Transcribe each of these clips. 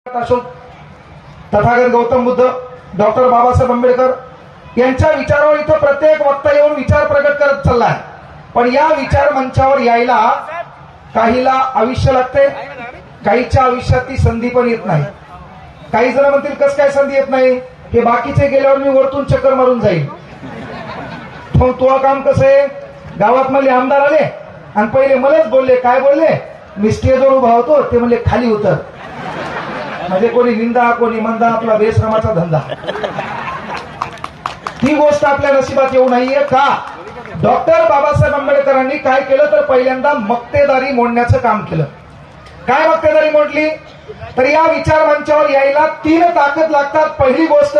Ashok Tathagata Gautam Buddha doctor Babasaheb Ambedkar यांच्या विचारावर इथं प्रत्येक वक्ता येऊन विचार प्रकट करत चाललाय। पण या विचार मंचावर यायला काहीला आयुष्य लागते, काहीच्या आयुष्यात ती संधी पण येत नाही। काही जण म्हणतील कस काय संधी येत नाही, हे बाकीचे गेल्यावर मी वरतून चक्कर मारून जाईल। पण तो काम कसं आहे, गावात मधले आमदार आले आणि पहिले मलाच बोलले, काय बोलले, मी स्टेजवर उभा होतो ते म्हणले खाली उतर, म्हणजे कोणी निंदा कोणी मंदा, आपला बेश्रमाचा धंदा। ती गोष्ट आपल्या नशिबात येऊ नाहीये का? डॉक्टर बाबासाहेब आंबेडकरांनी काय केलं तर पहिल्यांदा मक्तेदारी मोडण्याचं काम केलं। काय मक्तेदारी मोडली तर या विचार मंचावर यायला 3 ताकद लागतात। पहिली गोष्ट,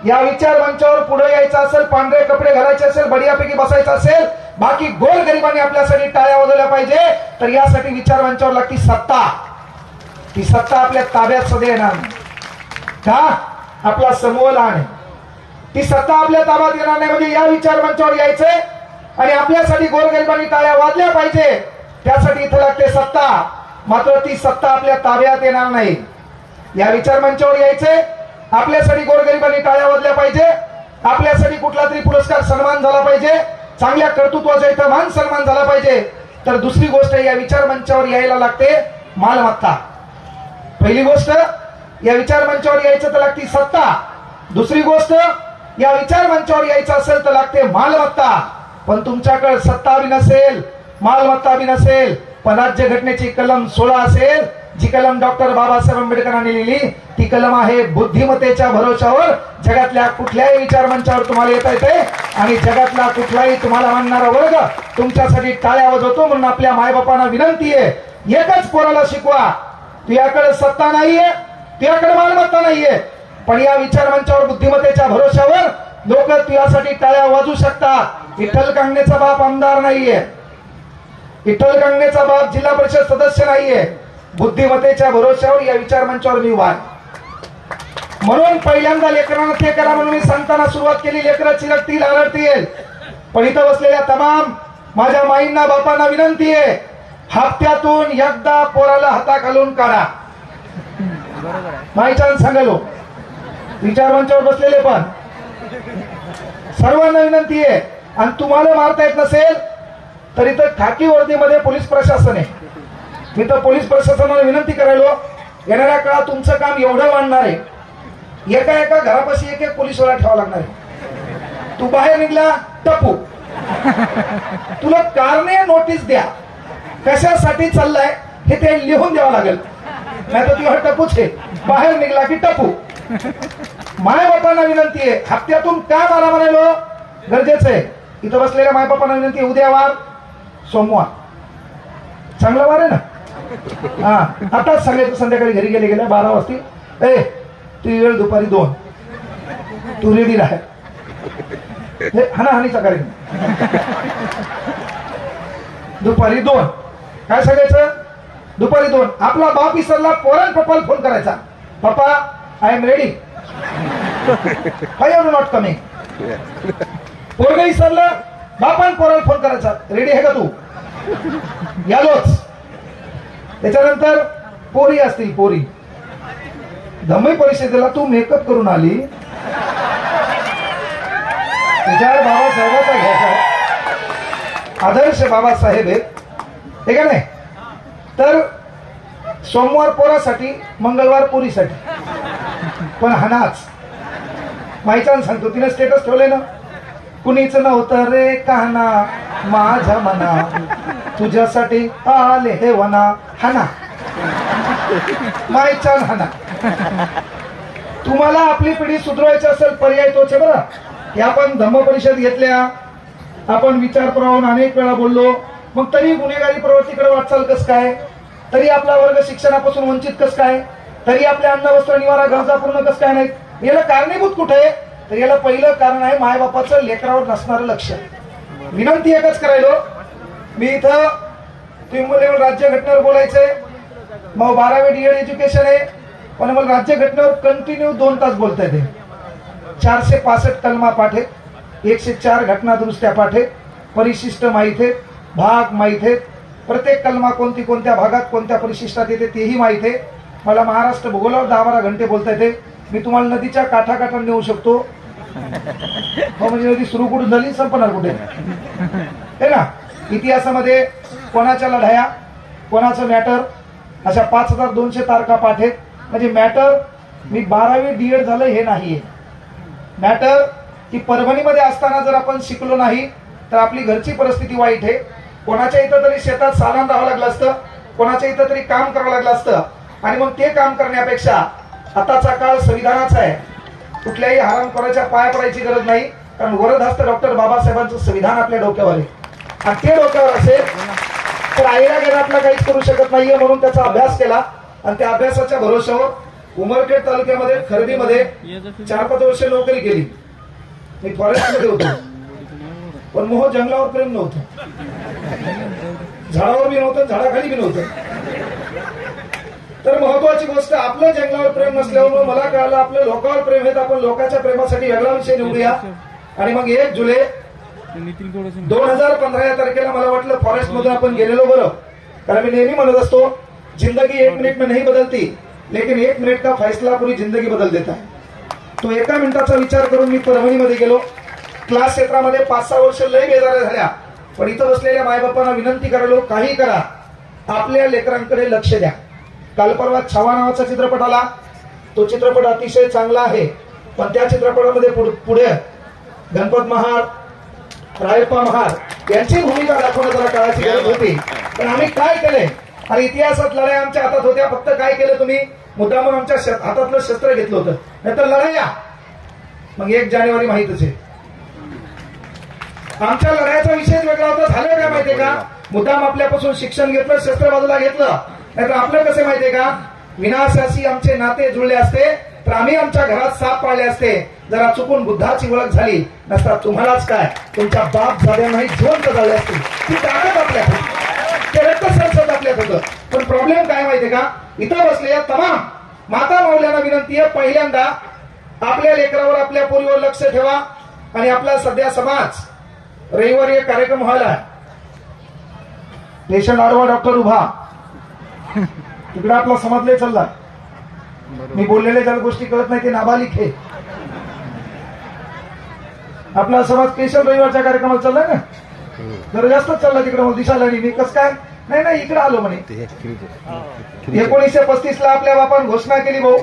या विचार मंचावर पुढे यायचं असेल, पांढरे कपडे घालायचे असेल, बढियापैकी बसायचं असेल, बाकी गोरगरिबांनी आपल्यासाठी टाळ्या वाजवल्या पाहिजे, तर यासाठी विचार मंचावर लागती सत्ता। ती सत्ता आपल्या ताब्यात सध्या येणार का? आपला समूह लहान आहे, ती सत्ता आपल्या ताब्यात येणार नाही। म्हणजे या विचार मंचावर यायचंय आणि आपल्यासाठी गोरगरिबांनी टाळ्या वाजल्या पाहिजे, त्यासाठी इथं लागते सत्ता। मात्र ती सत्ता आपल्या ताब्यात येणार नाही। या विचार मंचावर यायचंय, आपल्यासाठी गोरगरिबांनी टाळ्या वाजल्या पाहिजे, आपल्यासाठी कुठला तरी पुरस्कार सन्मान झाला पाहिजे, चांगल्या कर्तृत्वाचा इथं मान सन्मान झाला पाहिजे। तर दुसरी गोष्ट, या विचार मंचावर यायला लागते मालमत्ता। पहिली गोष्ट, या विचार मंचावर यायचं तर लागते सत्ता। दुसरी गोष्ट, या विचार मंचावर यायचं असेल तर लागते मालमत्ता। पण तुमच्याकडे सत्ता बी नसेल, मालमत्ता बी नसेल, पण राज्यघटनेची कलम 16 असेल, जी कलम डॉक्टर बाबासाहेब आंबेडकरांनी लिहिली, ती कलम आहे बुद्धिमत्तेच्या भरोशावर जगातल्या कुठल्याही विचार मंचावर तुम्हाला येता येते आणि जगातला कुठलाही तुम्हाला मानणारा वर्ग तुमच्यासाठी टाळ्या वाजवतो। म्हणून आपल्या मायबापांना विनंती आहे, एकच पोराला शिकवा, तुझ्याकडे सत्ता नाहीये, तुझ्याकडे मालमत्ता नाहीये, पण या विचार मंचावर बुद्धिमत्तेच्या भरोशावर लोक तुझ्यासाठी टाळ्या वाजवू शकतात। विठ्ठल कांगणेचा बाप आमदार नाहीये, विठ्ठल कांगणेचा बाप जिल्हा परिषद सदस्य नाहीये, बुद्धिमत्तेच्या भरोशावर या विचार मंचावर मी उभा आहे। म्हणून पहिल्यांदा लेकरांना ते करा म्हणून मी सांगताना सुरुवात केली, लेकरं चिरकतील, आरडतील। पण इथं बसलेल्या तमाम माझ्या माईंना बापांना विनंती आहे, हप्त्यातून एकदा पोराला हाताखालून काढा। माईच्या सांगालो विचार मंचावर बसलेले पण सर्वांना विनंती आहे, आणि तुम्हाला मारता येत नसेल तर इथं खाकी वर्दीमध्ये पोलीस प्रशासन आहे। मी तर पोलीस प्रशासनाला विनंती करायलो, येणाऱ्या काळात तुमचं काम एवढं वाढणार आहे, एका एका घरापाशी एक एक पोलीसवाला ठेवावा लागणार आहे। तू बाहेर निघला टपू, तुला कारणे नोटीस द्या, कशासाठी चाललाय हे ते लिहून द्यावं लागेल, नाही तर तुझ्या टपूच आहे, बाहेर निघला की टपू। माय बापांना विनंती आहे, हप्त्यातून का मारा म्हणालो गरजेचं आहे। इथं बसलेल्या माय बापांना विनंती आहे, उद्या वार सोमवार, चांगला वार आहे ना? हा, आताच सांगायचं संध्याकाळी घरी गेल्या 12 वाजता, ए तुझी वेळ दुपारी 2, तू रेडी राह, हाणाहाणीचा कार्यक्रम दुपारी 2। काय सांगायचं? दुपारी 2। आपला बाप विसरला, पोरान पप्पाला फोन करायचा, पप्पा I am ready, I am not coming. पोरग विसरलं, बापान पोराला फोन करायचा, रेडी आहे का तू? यालोच। त्याच्यानंतर पोरी असतील, पोरी धम्मी परिषदेला तू मेकअप करून आली, विचार बाबासाहेबाचा घ्यायचा, आदर्श बाबासाहेब आहे का नाही? तर सोमवार पोरासाठी, मंगळवार पोरीसाठी, पण हानाच माईचान सांगतो, तिने स्टेटस ठेवले ना, कुणीच नव्हतं रे काना माझ्या मना, तुझ्यासाठी आले हे वना, हाना माईचान हाना। तुम्हाला आपली पिढी सुधारायची असेल, पर्याय तोच आहे बरं। आपण धम्म परिषद घेतल्या, आपण विचार प्रवाह अनेक वेळा बोललो, मग तरी गुन्हेगारी प्रवृत्तीकडे वाटचाल कस काय, तरी आपला वर्ग शिक्षणापासून वंचित कस काय, तरी आपल्या अन्न वस्त्र निवारा गरजा पूर्ण कस काय नाहीत, याला कारणीभूत कुठे? तर याला पहिलं कारण आहे मायबापाचं लेकरावर नसणारं लक्ष। विनंती एकच करायलो, मी इथं तुम्ही राज्य घटनेवर बोलायचंय, मग 12वी DED एज्युकेशन आहे, पण मला राज्य घटनेवर कंटिन्यू 2 तास बोलता येते। 465 कलमा पाठ आहेत, 104 घटना दुरुस्त्या पाठ आहेत, परिशिष्ट माहित आहेत, भाग माहित आहेत, प्रत्येक कलमा कोणती कोणत्या भागात कोणत्या परिशिष्टात येते तेही माहित आहे। मला महाराष्ट्र भूगोलावर 10-12 घंटे बोलता येते, मी तुम्हाला नदीच्या काठाकाठाने नेऊ शकतो. हो म्हणजे नदी सुरू कुठून झाली संपणार कुठे हे ना. इतिहासामध्ये कोणाच्या लढाया, कोणाचं मॅटर, अशा 5200 तारखा पाठ आहेत. म्हणजे मॅटर मी 12वी D.Ed झालं हे नाहीये. मॅटर की परभणीमध्ये असताना जर आपण शिकलो नाही तर आपली घरची परिस्थिती वाईट आहे. कोणाच्या इथं तरी शेतात सालान राहावं लागलं असतं, कोणाच्या इथं तरी काम करावं लागलं असतं. आणि मग ते काम करण्यापेक्षा आताचा काळ संविधानाचा आहे. कुठल्याही हरामखोराच्या पाया पडायची गरज नाही, कारण वरदहस्त डॉक्टर बाबासाहेबांचं संविधान आपल्या डोक्यावर आहे. आणि ते डोक्यावर असेल तर आईला गेल्यातला काहीच करू शकत नाहीये. म्हणून त्याचा अभ्यास केला आणि त्या अभ्यासाच्या भरोश्यावर उमरखेड तालुक्यामध्ये खर्डीमध्ये 4-5 वर्ष नोकरी केली. मी फॉरेस्टमध्ये होतो, पण मोह जंगलावर प्रेम नव्हतं, झाडावर बी नव्हतं, झाडाखाली बी नव्हतं. तर महत्वाची गोष्ट, आपलं जंगलावर प्रेम नसल्यावर मला कळलं आपलं लोकांवर प्रेम आहे. आपण लोकांच्या प्रेमासाठी वेगळा विषय निवडूया. आणि मग 1 जुलै 2015 या तारखेला मला वाटलं फॉरेस्ट मधून आपण गेलेलो बरं. कारण मी नेहमी म्हणत असतो, जिंदगी 1 मिनिट में नहीं बदलती, लेकिन 1 मिनिट का फैसला पूरी जिंदगी बदल देता है. तो 1 मिनिटाचा विचार करून मी परभणीमध्ये गेलो. क्लास क्षेत्रामध्ये 5-6 वर्ष लय बेजाऱ्या झाल्या, पण इथं बसलेल्या मायबापांना विनंती करायलो, काही करा, आपल्या लेकरांकडे लक्ष द्या. काल परवा छावा नावाचा चित्रपट आला. तो चित्रपट अतिशय चांगला आहे, पण त्या चित्रपटामध्ये पुढे गणपत महार, रायप्पा महार यांची भूमिका दाखवणं जरा काळाची गरज होती. पण आम्ही काय केलंय, आणि इतिहासात लढाया आमच्या हातात होत्या. फक्त काय केलं तुम्ही, मुद्दामून आमच्या हातातलं शस्त्र घेतलं होतं, नाहीतर लढाया मग 1 जानेवारी माहितच आहे. आमच्या लढाईचा विषय वेगळा होता. झालं काय माहितीये का, मुद्दाम आपल्यापासून शिक्षण घेतलं, शस्त्र बाजूला घेतलं. नाहीतर आपलं कसं माहितीये का, विनाशाशी आमचे नाते जुळले असते तर आम्ही आमच्या घरात साप पाळले असते. जरा चुकून बुद्धाची ओळख झाली नसता तुम्हालाच काय, तुमच्या बाप झाल्यानाही जिवंत झाले असते. ती ताकद आपल्यात होती, ते रक्त संसद आपल्यात होतं. पण प्रॉब्लेम काय माहितीये का, इथं बसलेल्या तमाम माता माऊल्यांना विनंती आहे, पहिल्यांदा आपल्या लेकरावर, आपल्या पोरीवर लक्ष ठेवा. आणि आपला सध्या समाज रविवारी एक कार्यक्रम व्हायला आहे. पेशंट आडवा, डॉक्टर उभा, तिकडे आपला समाज लय चालला. मी बोललेले ज्या गोष्टी कळत नाही ते नाबालिक आहे. आपला समाज पेशंट रविवारच्या कार्यक्रमाला चाललाय ना, जरा जास्तच चालला तिकडे. मला दिसायला नाही. मी कसं काय, नाही इकडे आलो म्हणे. 1935 ला आपल्या बापान घोषणा केली, भाऊ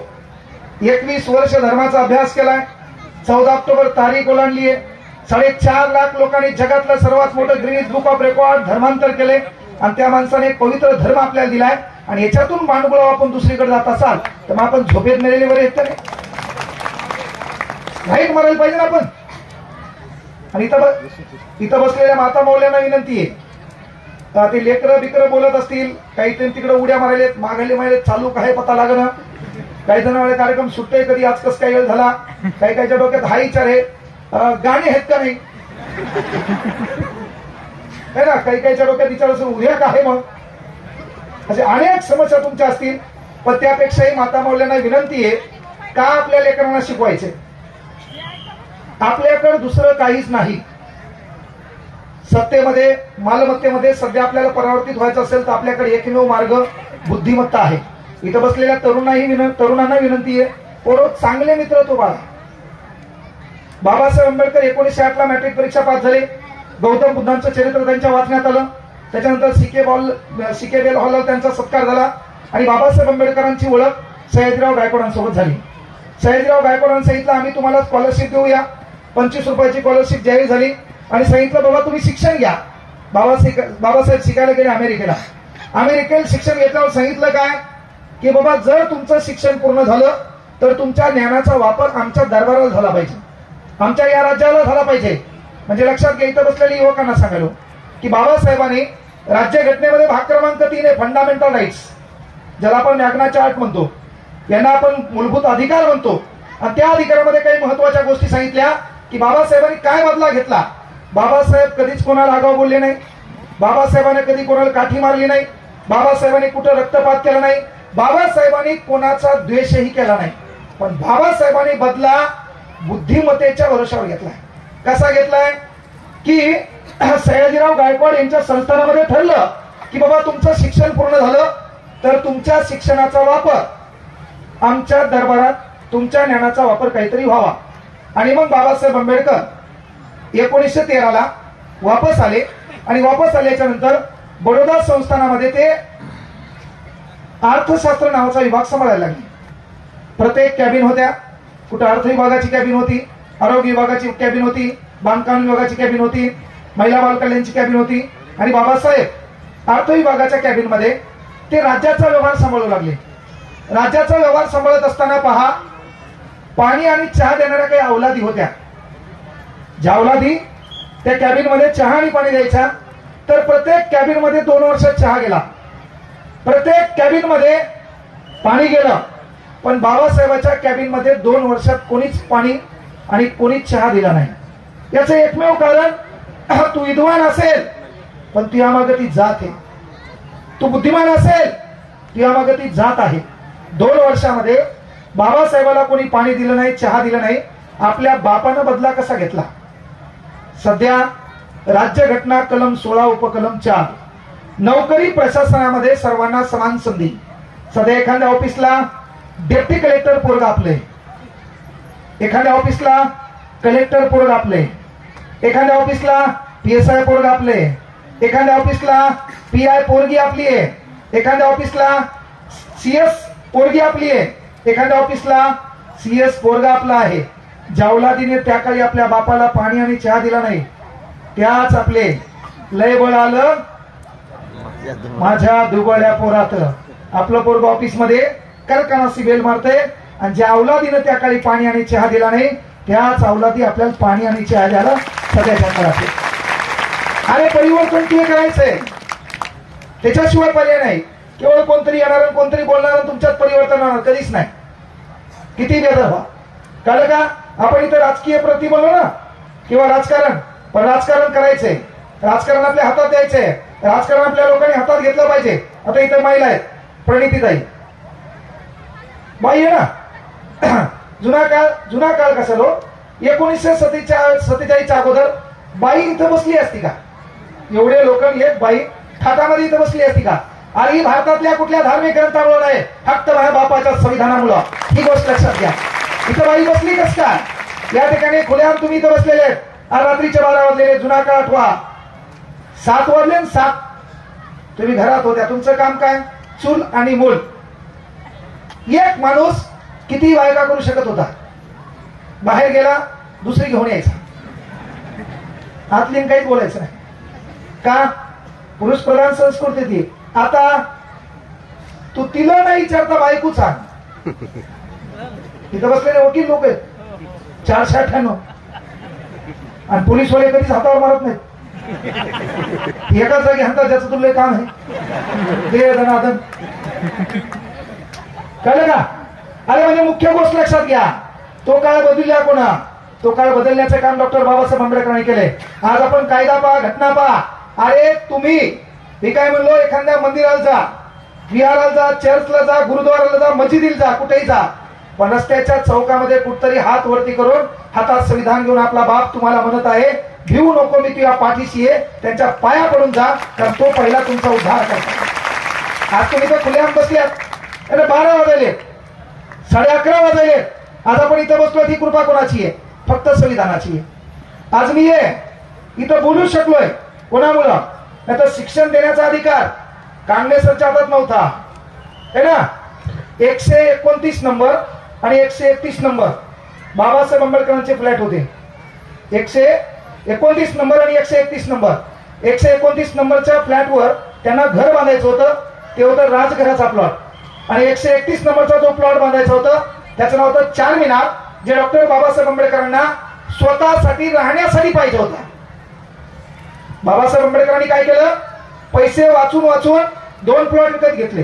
21 वर्ष धर्माचा अभ्यास केलाय. 14 ऑक्टोबर तारीख ओलांडली आहे. 4.5 लाख लोकांनी जगातलं सर्वात मोठं ग्रीनिज बुक ऑफ रेकॉर्ड धर्मांतर केले. आणि त्या माणसाने एक पवित्र धर्म आपल्याला दिलाय. आणि याच्यातून मांडगुळा आपण दुसरीकडे जात असाल तर मग आपण झोपेत मेलेले बरे येत नाही मारायला पाहिजे ना आपण. आणि इथं बसलेल्या माता मौल्यांना विनंती आहे, ते लेकरं बिकरं बोलत असतील, काही तिकडे उड्या मारायलेत, मागायले मारले, चालू काय पता लागणं. काही जण कार्यक्रम सुटतोय कधी, आज कसं काय वेळ झाला. काहीच्या डोक्यात हा विचार आहे, गाणी आहेत का नाही ना. काहीच्या डोक्यात विचार असं उद्या का आहे. मग असे अनेक समस्या तुमच्या असतील. पण त्यापेक्षाही माता मौल्यांना विनंती आहे, का आपल्या लेकरांना शिकवायचे. आपल्याकडे दुसरं काहीच नाही. सत्तेमध्ये, मालमत्तेमध्ये सध्या आपल्याला परावर्तित व्हायचं असेल तर आपल्याकडे एकमेव मार्ग बुद्धिमत्ता आहे. इथं बसलेल्या तरुणांना विनंती आहे, पोरं चांगले मित्र तो बाळा. बाबासाहेब आंबेडकर 1908 ला मॅट्रिक परीक्षा पास झाले. गौतम बुद्धांचं चरित्र त्यांच्या वाचण्यात आलं. त्याच्यानंतर सीके बेल हॉलला त्यांचा सत्कार झाला. आणि बाबासाहेब आंबेडकरांची ओळख सयाजीराव गायकवाडांसोबत झाली. सयाजीराव गायकवाडांनी सांगितलं, आम्ही तुम्हाला स्कॉलरशिप देऊया. 25 रुपयाची स्कॉलरशिप जाहीर झाली. आणि सांगितलं, बाबा तुम्ही शिक्षण घ्या. बाबासाहेब शिकायला गेले अमेरिकेला. अमेरिकेला शिक्षण घेतल्यावर सांगितलं काय, की बाबा जर तुमचं शिक्षण पूर्ण झालं तर तुमच्या ज्ञानाचा वापर आमच्या दरबाराला झाला पाहिजे, आमच्या या राज्याला झाला पाहिजे. म्हणजे लक्षात घ्या, इथं बसलेल्या युवकांना सांगालो की बाबासाहेबांनी राज्यघटनेमध्ये भाग क्रमांक 3 आहे, फंडामेंटल राईट्स, ज्याला आपण मॅग्ना आर्ट म्हणतो, यांना आपण मूलभूत अधिकार म्हणतो. आणि त्या अधिकारामध्ये काही महत्वाच्या गोष्टी सांगितल्या की बाबासाहेबांनी काय बदला घेतला. बाबासाहेब कधीच कोणाला आगाऊ बोलले नाही. बाबासाहेबांनी कधी कोणाला काठी मारली नाही. बाबासाहेबांनी कुठं रक्तपात केला नाही. बाबासाहेबांनी कोणाचा द्वेषही केला नाही. पण बाबासाहेबांनी बदला बुद्धिमत्तेच्या भरोशावर घेतलाय. कसा घेतलाय की सयाजीराव गायकवाड यांच्या संस्थानामध्ये ठरलं की बाबा तुमचं शिक्षण पूर्ण झालं तर तुमच्या शिक्षणाचा वापर आमच्या दरबारात तुमच्या ज्ञानाचा वापर काहीतरी व्हावा. आणि मग बाबासाहेब आंबेडकर 1913ला वापस आले आणि वापस आल्याच्या नंतर बडोदा संस्थानामध्ये ते अर्थशास्त्र नावाचा विभाग सांभाळायला लागले. प्रत्येक कॅबिन होत्या. कुठं अर्थ विभागाची कॅबिन होती, आरोग्य विभागाची कॅबिन होती, बांधकाम विभागाची कॅबिन होती, महिला बाल कल्याणची कॅबिन होती. आणि बाबासाहेब अर्थ विभागाच्या कॅबिन मध्ये ते राज्याचा व्यवहार सांभाळू लागले. राज्याचा व्यवहार सांभाळत असताना पहा, पाणी आणि चहा देणाऱ्या काही अवलादी होत्या. ज्या अवलादी त्या कॅबिन मध्ये चहा आणि पाणी द्यायच्या, तर प्रत्येक कॅबिन मध्ये 2 वर्षात चहा गेला, प्रत्येक कॅबिन मध्ये पाणी गेलं. पण बाबासाहेबांच्या कॅबिन मध्ये 2 वर्षात कोणीच पाणी आणि कोणीच चहा दिला नाही. याचं एकमेव कारण, तू विद्वान असेल पण तू यामागे ती जात आहे, तू बुद्धिमान असेल तू यामागे ती जात आहे. 2 वर्षामध्ये बाबासाहेबाला कोणी पाणी दिलं नाही, चहा दिलं नाही. आपल्या बापानं बदला कसा घेतला? सध्या राज्यघटना कलम 16 उपकलम 4 नोकरी प्रशासनामध्ये सर्वांना समान संधी. सध्या एखाद्या ऑफिसला डेप्टी कलेक्टर पोरग आपले, एखाद्या ऑफिसला कलेक्टर पोरग आपले, एखाद्या ऑफिसला PSI पोरग आपले, एखाद्या ऑफिसला PI पोरगी आपली आहे, एखाद्या ऑफिसला CS पोरगी आपली आहे, एखाद्या ऑफिसला CS पोरगा आपला आहे. ज्या औलादीने त्या काळी आपल्या बापाला पाणी आणि चहा दिला नाही, त्याच आपले लय बळ आलं माझ्या दुबळ्या पोरात. आपलं पोरग ऑफिस मध्ये करकनासी बेल मारते, आणि ज्या औलादीने त्या काळी पाणी आणि चहा दिला नाही, त्याच औलादी आपल्याला पाणी आणि चहा द्यायला सध्याच्या काळात. अरे परिवर्तन ते करायचंय, त्याच्याशिवाय पर्याय नाही. केवळ कोणतरी येणार, कोणतरी बोलणार, तुमच्यात परिवर्तन होणार कधीच नाही. किती बेदर व्हा, कळलं का? आपण इथं राजकीय प्रति बोललो ना, किंवा राजकारण, पण राजकारण करायचंय, राजकारण आपल्या हातात द्यायचंय, राजकारण आपल्या लोकांनी हातात घेतलं पाहिजे. आता इथं महिला आहेत, प्रणितीताई बाई आहे ना. जुना काळ कसा लो, 1947 अगोदर बाई इथं बसली असती का? एवढे लोक एक बाई थाटामध्ये इथं बसली असती का? आणि भारतातल्या कुठल्या धार्मिक ग्रंथामुळे नाही, फक्त माझ्या बापाच्या संविधानामुळं. ही गोष्ट लक्षात घ्या. इथं बाई बसली कस का? या ठिकाणी खुल्याम तुम्ही इथं बसलेले आहेत. आज रात्रीचे 12 वाजलेले, जुना काळ आठवा, 7 वाजले 7. तुम्ही घरात होत्या, तुमचं काम काय? चूल आणि मूल. एक माणूस किती बायका करू शकत होता? बाहेर गेला, दुसरी घेऊन यायचा, आतलीन काहीच बोलायचं नाही. का? पुरुष प्रधान संस्कृती ती. आता तू तिला नाही विचारता बायको सांग. तिथं बसलेले वकील लोक आहेत 498, आणि पोलीसवाले कधीच हातावर मारत नाहीत. एकाच जागी हातात, ज्याचं तुला काम आहे ते धनाधन. कळलं का? अरे म्हणजे मुख्य गोष्ट लक्षात घ्या, तो काळ बदलला कोणा? तो काळ बदलण्याचं काम डॉक्टर बाबासाहेब आंबेडकरांनी केले. आज आपण कायदा पहा, घटना पहा. अरे तुम्ही, मी काय म्हणलो, एखाद्या मंदिराला जा, विहाराला जा, चर्चला जा, गुरुद्वाराला जा, मस्जिदीला जा, कुठेही जा, पण रस्त्याच्या चौकामध्ये कुठतरी हात वरती करून हातात संविधान घेऊन आपला बाप तुम्हाला म्हणत आहे, भिवू नको, मी तुझ्या पाठीशी आहे, त्यांच्या पाया पडून जा, कारण तो पहिला तुमचा उद्धार करतो. आज तुम्ही तर खुल्याम बसल्यात. 12 वाजले, 11:30 वाजले. आज आपण इथं बसलो, ती कृपा कोणाची आहे? फक्त संविधानाची आहे. आज मी इथं बोलू शकलोय कोणामुळं? नाही तर शिक्षण देण्याचा अधिकार काँग्रेसच्या हातात नव्हता, है ना. 129 नंबर आणि 131 नंबर बाबासाहेब आंबेडकरांचे फ्लॅट होते. 129 नंबर आणि 131 नंबर. 129 नंबरच्या फ्लॅटवर त्यांना घर बांधायचं होतं, ते होतं राजघराचा प्लॉट. आणि 131 नंबरचा जो प्लॉट बांधायचा होता त्याचं नाव होतं चारमिनार, जे डॉक्टर बाबासाहेब आंबेडकरांना स्वतःसाठी राहण्यासाठी पाहिजे होता. बाबासाहेब आंबेडकरांनी काय केलं? पैसे वाचून 2 प्लॉट विकत घेतले.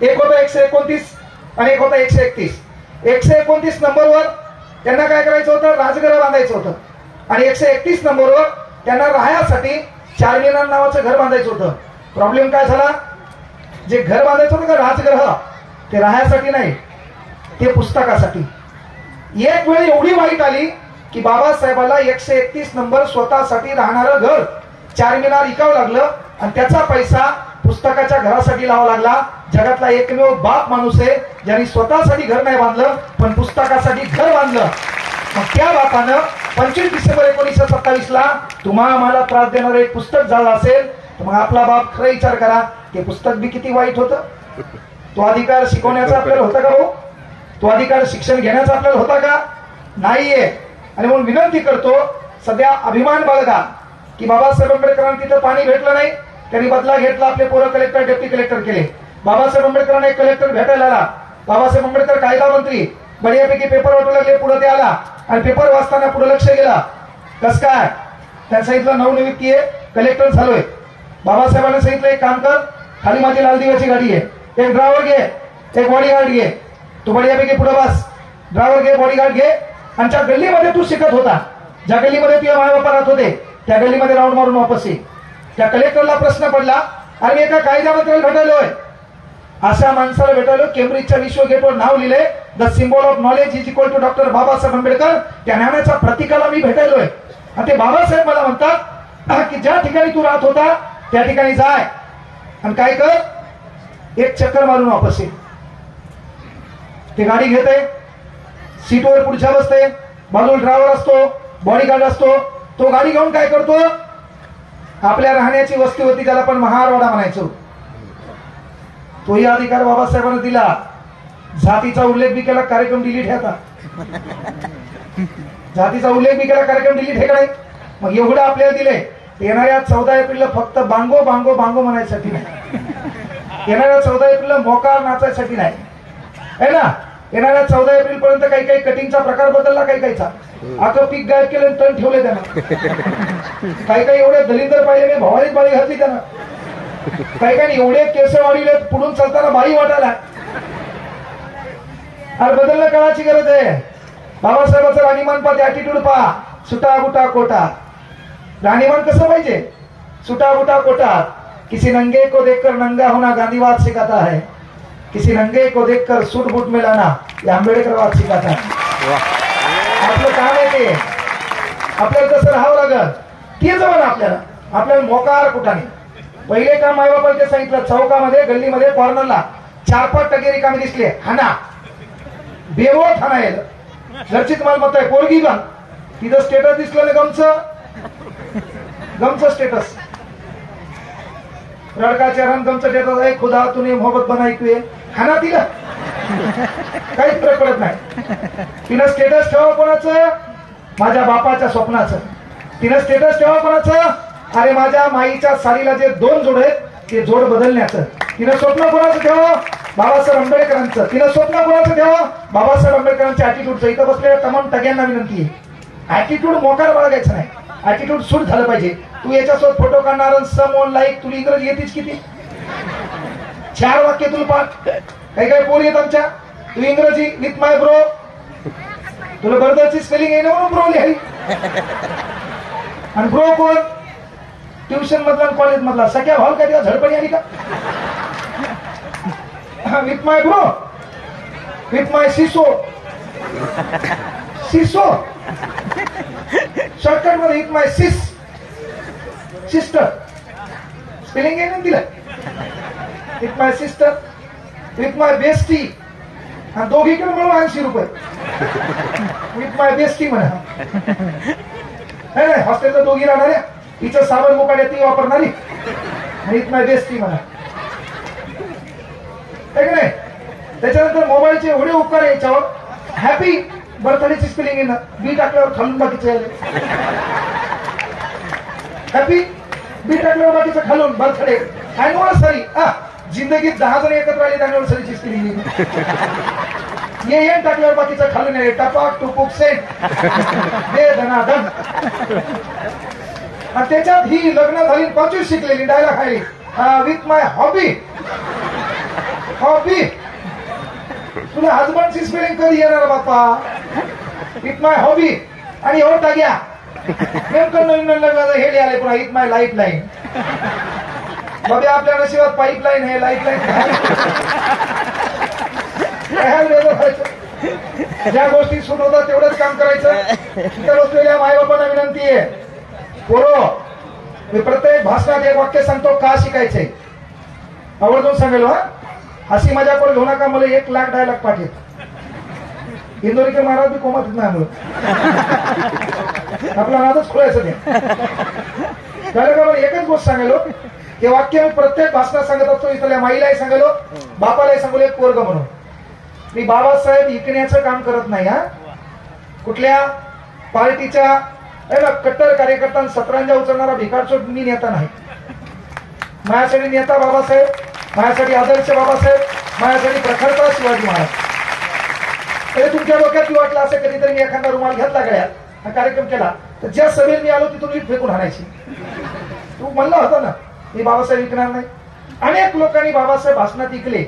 एक होता 129 आणि एक होता 131. 129 नंबरवर त्यांना काय करायचं होतं? राजघर बांधायचं होतं. आणि 131 नंबरवर त्यांना राहण्यासाठी चारमिनार नावाचं घर बांधायचं होतं. प्रॉब्लेम काय झाला? जे घर बांधायचं होतं का राजगृह, ते राहण्यासाठी नाही, ते पुस्तकासाठी. एक वेळ एवढी वाईट आली की बाबासाहेबाला 131 नंबर स्वतःसाठी राहणारं घर चारमिनार विकावं लागलं, आणि त्याचा पैसा पुस्तकाच्या घरासाठी लावा लागला. जगातला एकमेव बाप माणूस आहे ज्यांनी स्वतःसाठी घर नाही बांधलं पण पुस्तकासाठी घर बांधलं. मग त्या बापानं 25 डिसेंबर 1927 ला तुम्हाला मला त्रास देणारं एक पुस्तक झालं असेल तर मग आपला बाप खरं विचार करा ते पुस्तक बी किती वाईट होतं. तो अधिकार शिकवण्याचा आपल्याला होता का हो? तो अधिकार शिक्षण घेण्याचा आपल्याला होता का? नाहीये. आणि म्हणून विनंती करतो सध्या अभिमान बाळगा की बाबासाहेब आंबेडकरांना तिथं पाणी भेटलं नाही, त्यांनी बदला घेतला, आपले पोरं कलेक्टर डेप्टी कलेक्टर केले. बाबासाहेब आंबेडकरांना एक कलेक्टर भेटायला आला. बाबासाहेब आंबेडकर कायदा मंत्री बढियापैकी पेपर वाटू लागले. पुढे ते आला आणि पेपर वाचताना पुढे लक्ष गेला. कस काय? त्यांनी सांगितलं नवनियुक्ती आहे, कलेक्टर झालोय. बाबासाहेबांनी सांगितलं एक काम कर, खाली माझी लाल दिव्याची गाडी आहे, एक ड्रायव्हर घे, एक बॉडीगार्ड घे, तू बढियापैकी पुढे बस, ड्रायव्हर घे, बॉडीगार्ड घे. आणि ज्या गल्लीमध्ये तू शिकत होता, ज्या गल्लीमध्ये तुझ्या मायबापा राहत होते त्या गल्लीमध्ये राऊंड मारून वापस ये. त्या कलेक्टरला प्रश्न पडला, अरे मी एका कायदा मंत्र्याला भेटायलोय, अशा माणसाला भेटायलो केम्ब्रिजच्या विश्व गेटवर नाव लिहिले the symbol of knowledge is equal to doctor Babasaheb Ambedkar. त्या ज्ञानाच्या प्रतीकाला मी भेटायलोय. आणि ते बाबासाहेब मला म्हणतात की ज्या ठिकाणी तू राहत होता त्या ठिकाणी जाय आणि काय कर, एक चक्कर मारून वापस ये. ते गाडी घेते, सीटवर पुढच्या बसते, बाजूला ड्रायव्हर असतो, बॉडीगार्ड असतो. तो गाडी घेऊन काय करतो, आपल्या राहण्याची वस्ती होती त्याला पण महारवाडा म्हणायचो. तोही अधिकार बाबासाहेबांना दिला. जातीचा उल्लेख बी केला, कार्यक्रम डिलीट आहे. आता जातीचा उल्लेख बी केला, कार्यक्रम डिलीट आहे का नाही? मग एवढं आपल्याला दिले. येणाऱ्या 14 एप्रिलला फक्त बांगो बांगो बांगो म्हणायसाठी नाही, येणाऱ्या 14 एप्रिलला मोकार नाचायसाठी नाही, है ना. येणाऱ्या 14 एप्रिल पर्यंत काही काही कटिंगचा प्रकार बदलला, काही काहीचा आता पीक गायब केलं, तण ठेवले त्यांना. काही काही एवढे दलिंदर पाहिले, भवानीत बाळी घातली त्यांना. काही काही एवढे केस वाढविले, पुढून चालताना बाई वाटायला. अरे बदलणं काळाची गरज आहे. बाबासाहेबांचं राणीमान पहा, ऍटिट्यूड पहा, सुटा बुटा कोटा. राणीमान कसं पाहिजे? सुटा बुटा कोटा. किसी नंगे को देखकर नंगा होना गांधीवाद सिखाता है, किसी नंगे को देखकर सूट बूट में लाना या आंबेडकरवाद सिखाता है. आपलं काम आहे ते, आपल्याला तसं राहावं लागल. ते जवळ आपल्याला मोकार कुठाने. पहिले काम मायबापाला ते सांगितलं, चौकामध्ये गल्लीमध्ये कॉर्नरला 4-5 टक्के रिकामी दिसले, हाना बेवत हाना येईल. घरचीच मालमत्ता आहे, पोरगी का तिथं स्टेटस दिसलं ना, गमचं स्टेटस, लड़का चेहरा गमचं स्टेटस आहे, खुदा तूने मोहब्बत बनाई तुये, हाना तिला काहीच फरक पडत नाही. तिनं स्टेटस ठेवा कोणाचं? माझ्या बापाच्या स्वप्नाचं. तिनं स्टेटस ठेवा कोणाचं? अरे माझ्या माईच्या साडीला जे 2 जोड आहेत ते जोड बदलण्याचं. तिनं स्वप्न कोणाचं ठेवा? बाबासाहेब आंबेडकरांचं. तिनं स्वप्न कोणाचं ठेवा? बाबासाहेब आंबेडकरांच्या ऍटिट्यूडचं. इथं बसलेल्या तमाम टग्यांना विनंती आहे, ऍटिट्यूड मोकार बाळगायचं नाही, ऍटिट्यूड सूट झालं पाहिजे. तू याच्यासोबत फोटो काढणार, सम ऑन लाईक, तुला इंग्रजी येतेच किती? 4 वाक्य तुला पाठ. काही काही पोरी येत आमच्या, तू इंग्रजी विथ माय ब्रो, तुला बर्दरची स्पेलिंग आहे ना म्हणून ब्रो लिहाई. आणि ब्रो कोण? ट्युशन मधला, कॉलेज मधला. सगळ्या भाऊ काय तेव्हा झडपणी आली का? With my bro, with my seesaw, seesaw shortcut मध्ये विथ माय सिस्टर स्पेलिंग आहे ना तिला. With my sister, with my bestie, आणि दोघीकडे मिळून 80 रुपये. विथ माय बेस्टी म्हणा. नाही हॉस्टेलला दोघी राहणाऱ्या, तिचं साबण मुकाड्या ती वापरणारी, विथ माय बेस्टी म्हणा, आहे नाही. त्याच्यानंतर मोबाईलचे एवढे उपकार आहे याच्यावर. हॅपी बर्थडेची स्पेलिंग आहे ना, बी टाकल्यावर खालून बाकीचे हॅपी, बी टाकल्यावर बाकीचं खालून बर्थडे. अॅनिव्हर्सरी, जिंदगीत 10 जण एकत्र आले, अॅनिव्हर्सरीची स्पेलिंग ये टाकल्यावर बाकीचं खालून आहे. टपाक टुपुक सेंट दे धनाधन. आणि त्याच्यात ही लग्न झाली, 25 शिकलेली, डायलॉग खाली विथ माय हॉबी. हॉबी तुला हजबंडची स्पेलिंग कधी येणार बाप्पा? With my hobby. आणि एवढं टाक्या नेमकं नवीन लग्नाचं हेडे आले पुन्हा विथ माय लाईफ लाईन. बाबी आपल्या नशिबात पाईपलाईन आहे, लाईफ लाईन. ज्या गोष्टी सुट होतात तेवढंच काम करायचं. तिथं बसलेल्या मायबापांना विनंती आहे, पोरो मी प्रत्येक भाषणात एक वाक्य सांगतो, का शिकायचंय? आवर्जून सांगेल हा, हसी मजाक घेऊ नका, मला 1,00,000 डायलॉग पाठेल. इंदोरीचे महाराज बी कोमात नाही आपला नादच खोलायचं नाही. त्याला का मला एकच गोष्ट सांगेलो, हे वाक्य मी प्रत्येक भाषणात सांगत असतो. इथल्या माईलाही सांगेलो, बापालाही सांगलो, एक पोरग म्हणून. मी बाबासाहेब इकण्याचं काम करत नाही हा. कुठल्या पार्टीच्या कट्टर कार्यकर्ता सतरांजा उचलणारा भिकारचोट मी नेता नाही. माझ्यासाठी नेता बाबासाहेब, माझ्यासाठी आदर्श बाबासाहेब, माझ्यासाठी प्रखरता शिवाजी महाराज. तरी तुमच्या डोक्यात वाटलं असं कधीतरी मी एखादा रुमाल घेतला गळ्यात, हा कार्यक्रम केला तर ज्या सभेत मी आलो तिथून मी फेकून आणायची. तू म्हणला होता ना मी बाबासाहेब विकणार नाही. अनेक लोकांनी बाबासाहेब भाषणात विकले.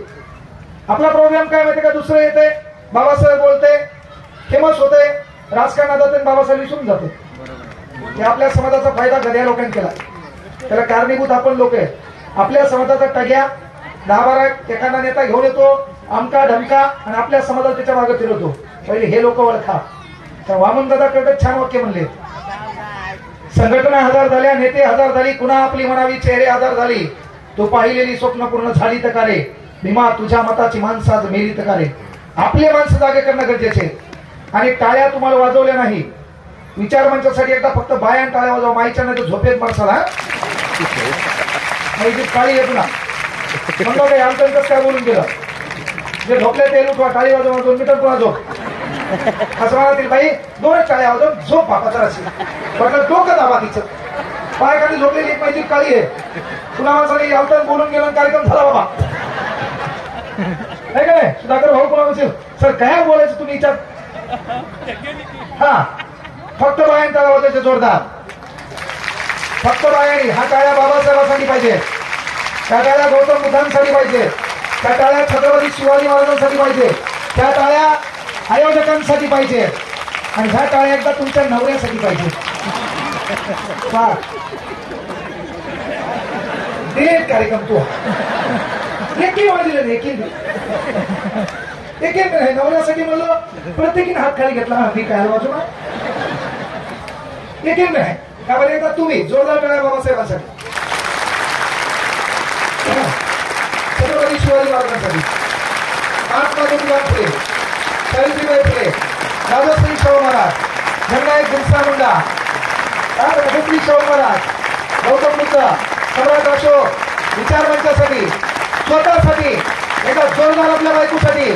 आपला प्रोग्राम काय माहिती का, दुसरं येते, बाबासाहेब बोलते, फेमस होते, राजकारणात जाते, बाबासाहेब विसरून जाते. हे आपल्या समाजाचा फायदा गद्या लोकांनी केला. त्याला कारणीभूत आपण लोक आहे. आपल्या समाजाचा टग्या 10-12 एखादा नेता घेऊन येतो, आमका ढमका, आणि आपल्या समाजाला त्याच्या मागे फिरवतो. पहिले हे लोक ओळखा. तर वामन दादा कडे छान वाक्य म्हणले, संघटना हजार झाल्या, नेते हजार झाली, कुणा आपली म्हणावी चेहरे हजार झाली, तू पाहिलेली स्वप्न पूर्ण झाली तर कारे, भीमा तुझ्या मताची माणसं आज मेली तर कारे. आपले माणसं जागे करणं गरजेचे. आणि टाळ्या तुम्हाला वाजवल्या नाही. विचार मंचासाठी एकदा फक्त बाया टाळ्या वाजवा, माईच्या नाही तर झोपेत माणसाला टाळी येत ना म्हणतो काही आमचं काय बोलून गेलं. जे झोपले ते उठवा, टाळी वाजवा, 2 मीटर पुन्हा झोप. असं म्हणातील बाई 2 टाळ्या वाजवून झोप बापाचा राशी म्हटलं डोकं दाबा तिचं. पाय खाली झोपलेली एक माहिती काळी आहे. पुन्हा माणसाने आलतं बोलून गेला, कार्यक्रम झाला बाबा. नाही का नाही सुधाकर भाऊ कोणा असेल सर काय बोलायचं तुम्ही विचार. हा फक्त बायां टाळ्या वाजायचे जोरदार, फक्त बायांनी. हा टाळ्या बाबासाहेबांसाठी पाहिजे, त्या टाळ्या गौतम बुद्धांसाठी पाहिजे, त्या टाळ्या छत्रपती शिवाजी महाराजांसाठी पाहिजे, त्या टाळ्या आयोजकांसाठी पाहिजे, आणि ह्या टाळ्या एकदा तुमच्या नवऱ्यासाठी पाहिजे. दिलेत कार्यक्रम तू एकही वाजले नाही, एक नाही नवऱ्यासाठी म्हणलं प्रत्येकीने हात खाली घेतला. मी काय वाजू ना एक नाही का बरं. एकदा तुम्ही जोरदार टाळ्या बाबासाहेबांसाठी, छत्रपती शिवाजी महाराजांसाठी, महात्मा ज्योतिबा फुले, सावित्रीबाई फुले, राजश्री शाहू महाराज, जननायक बिरसा मुंडा, राजश्री शाहू महाराज, गौतम बुद्ध, सम्राट अशोक, विचार मंचासाठी, स्वतःसाठी, एका जोरदार आपल्या बायकोसाठी.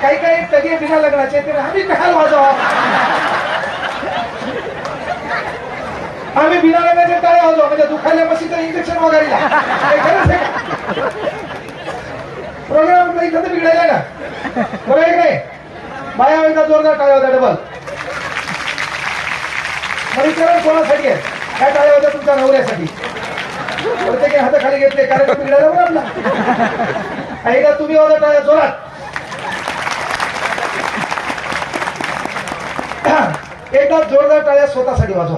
काही काही तगे बिना लग्नाचे ते आम्ही काय वाजवा, आम्ही बिना लग्नाचे टाळे वाजवा, म्हणजे दुखायला मशीचं इंजेक्शन वगैरे प्रोग्राम इथं बिघडायला ना बरं आहे नाही. बाया एकदा जोरदार टाळे होत्या डबल. विचारण कोणासाठी आहे, काय टाळे होत्या तुमच्या नवऱ्यासाठी. प्रत्येकी हात खाली घेतले, कार्यक्रम बिघडायला बरं आपला. एकदा तुम्ही होता टाळ्या जोरात. एकदा जोरदार टाळ्या स्वतःसाठी वाजवा.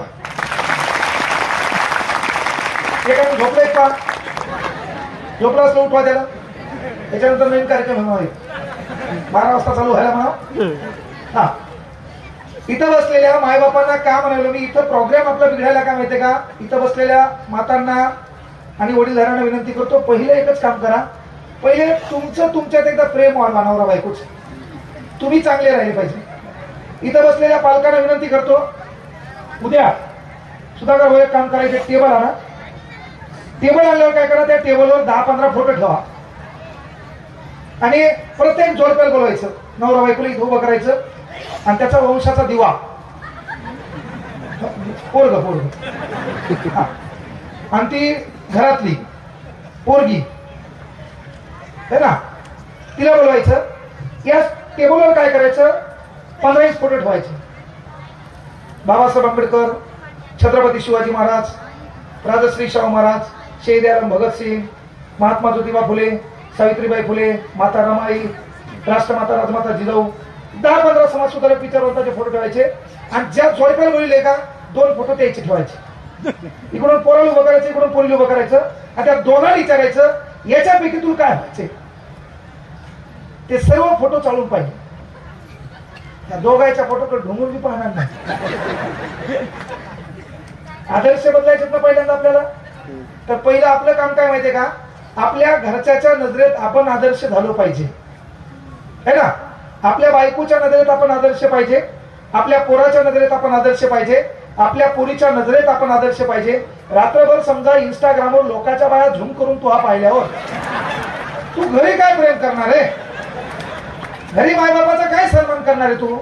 एखादं झोपलं एक पा झोपला असलं उठवा त्याला. त्याच्यानंतर नवीन कार्यक्रम होणार आहे 12 वाजता चालू व्हायला म्हणा. हा इथं बसलेल्या मायबापांना का म्हणालो मी, इथं प्रोग्राम आपला बिघडायला का माहितीये का. इथं बसलेल्या मातांना आणि वडीलधाऱ्यांना विनंती करतो, पहिले एकच काम करा. पहिले तुमचं तुमच्यात एकदा प्रेम वाढवा नवरा बायकोच, तुम्ही चांगले राहिले पाहिजे. इथं बसलेल्या पालकांना विनंती करतो, उद्या सुधाकर भाऊ एक काम करायचे, टेबल आणा. टेबल आणल्यावर काय करा, त्या टेबलवर 10-15 फोटो ठेवा आणि प्रत्येक जोडप्याला बोलवायचं, नवरा बायकोला इथं उभं करायचं आणि त्याचा वंशाचा दिवा पोरग आणि ती घरातली पोरगी है ना, तिला बोलवायचं. या टेबलवर काय करायचं, 15 फोटो ठेवायचे. बाबासाहेब आंबेडकर, छत्रपती शिवाजी महाराज, राजश्री शाहू महाराज, शहीद आलम भगतसिंग, महात्मा ज्योतिबा फुले, सावित्रीबाई फुले, माता रमाई, राष्ट्रमाता राजमाता जिजाऊ, 10-15 समाज सुधारक विचारवंताचे फोटो ठेवायचे. आणि ज्या जोडप्याला बोलले का 2 फोटो त्याचे ठेवायचे. इकडून पोराला उभं करायचं, इकडून पोरीला उभं करायचं आणि त्या दोघांना विचारायचं याच्यापैकी तुला काय व्हायचे. ते सर्व फोटो चालून पाहिजे. त्या दोघांच्या फोटोकडे ढोंगून बी पाहणार नाही. आदर्श बदलायचे ना पहिल्यांदा आपल्याला. तर पहिलं आपलं काम काय माहितीये का, आपल्या घरच्याच्या नजरेत आपण आदर्श झालो पाहिजे, है ना. आपल्या बायकोच्या नजरेत आपण आदर्श पाहिजे, आपल्या पोराच्या नजरेत आपण आदर्श पाहिजे, आपल्या पोरीच्या नजरेत आपण आदर्श पाहिजे. रात्रभर समजा इंस्टाग्रामवर लोकांच्या बाया झूम करून तू हा पाहिल्यावर तू घरी काय प्रेम करणार आहे, घरी मायबापाचा काय सन्मान करणार आहे तू,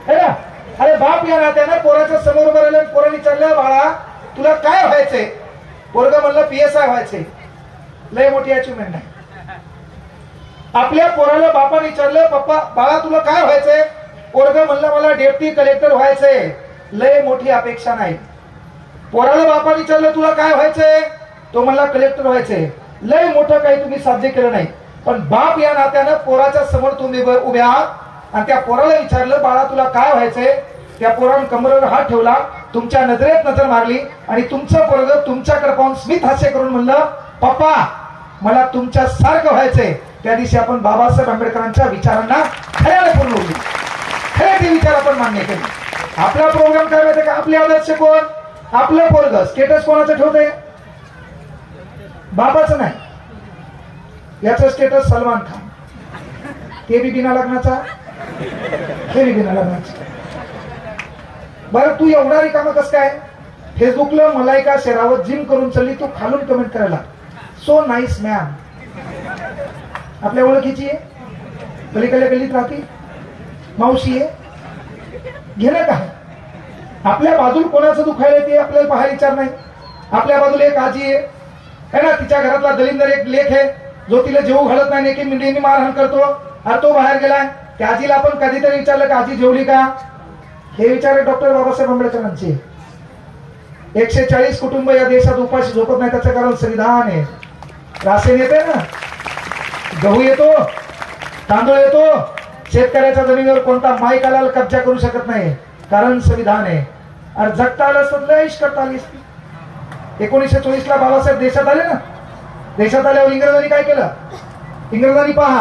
है ना. अरे बाप या नात्यानं पोराच्या समोर उभं राहिलं, पोराने विचारलं बाळा तुला काय व्हायचंय, पोरग म्हणलं PSI व्हायचंय. लय मोठी अचिव्हमेंट आहे. आपल्या पोराला बापाने विचारलं पप्पा बाळा तुला काय व्हायचंय, पोरग म्हणलं मला डेप्टी कलेक्टर व्हायचंय. लय मोठी अपेक्षा नाही. पोराला बापाने विचारलं तुला काय व्हायचंय, तो म्हणला कलेक्टर व्हायचंय. लय मोठं काही तुम्ही साध्य केलं नाही. पण बाप या नात्यानं पोराच्या समोर तुम्ही उभे आहात आणि त्या पोराला विचारलं बाळा तुला काय व्हायचंय, त्या पोरानं कमरेवर हात ठेवला, तुमच्या नजरेत नजर मारली आणि तुमचं पोरग तुमच्याकडे पाहून स्मित हास्य करून म्हणलं पप्पा मला तुमच्या सारखं व्हायचंय. त्या दिवशी आपण बाबासाहेब आंबेडकरांच्या विचारांना खऱ्याने पूर्ण होती, खरे ते विचार आपण मान्य केले. आपला प्रोग्राम काय माहिती का, आपले आदर्श कोण, आपलं पोरग. स्टेटस कोणाचं ठेवतंय, बाबाचं नाही. याचं स्टेटस सलमान खान, ते बी बिना लग्नाचा, हे बी बिना लग्नाचा. बरं तू एवढा रिकामा कस काय, फेसबुकला मलायका शेरावत जिम करून चालली, तू खालून कमेंट करायला सो नाईस मॅन. आपल्या ओळखीची आहे, पलीकडल्या गल्लीत राहते, मावशी आहे, घेणं काय. आपल्या बाजूला कोणाचं दुखायला ते आपल्याला पाहायला विचार नाही. आपल्या बाजूला एक आजी आहे ना, तिच्या घरातला दलिंदर एक लेख आहे जो तिला जेवू घालत नाही, की नेहमी मारहाण करतो. अरे तो बाहेर गेलाय, त्या आजीला आपण कधीतरी विचारलं का आजी जेवली का. हे विचार डॉक्टर बाबासाहेब आंबेडकरांचे. 140 कुटुंब या देशात उपाशी झोपत नाही, त्याचं कारण संविधान आहे. राशन येते ना, गहू येतो, तांदूळ येतो, शेतकऱ्याच्या जमिनीवर कोणता मायकाला कब्जा करू शकत नाही, कारण संविधान आहे. अरे जगता आलं असतं लयच करता आली असती. 1924 ला बाबासाहेब देशात आले ना, देशात आल्यावर इंग्रजांनी काय केलं, इंग्रजांनी पहा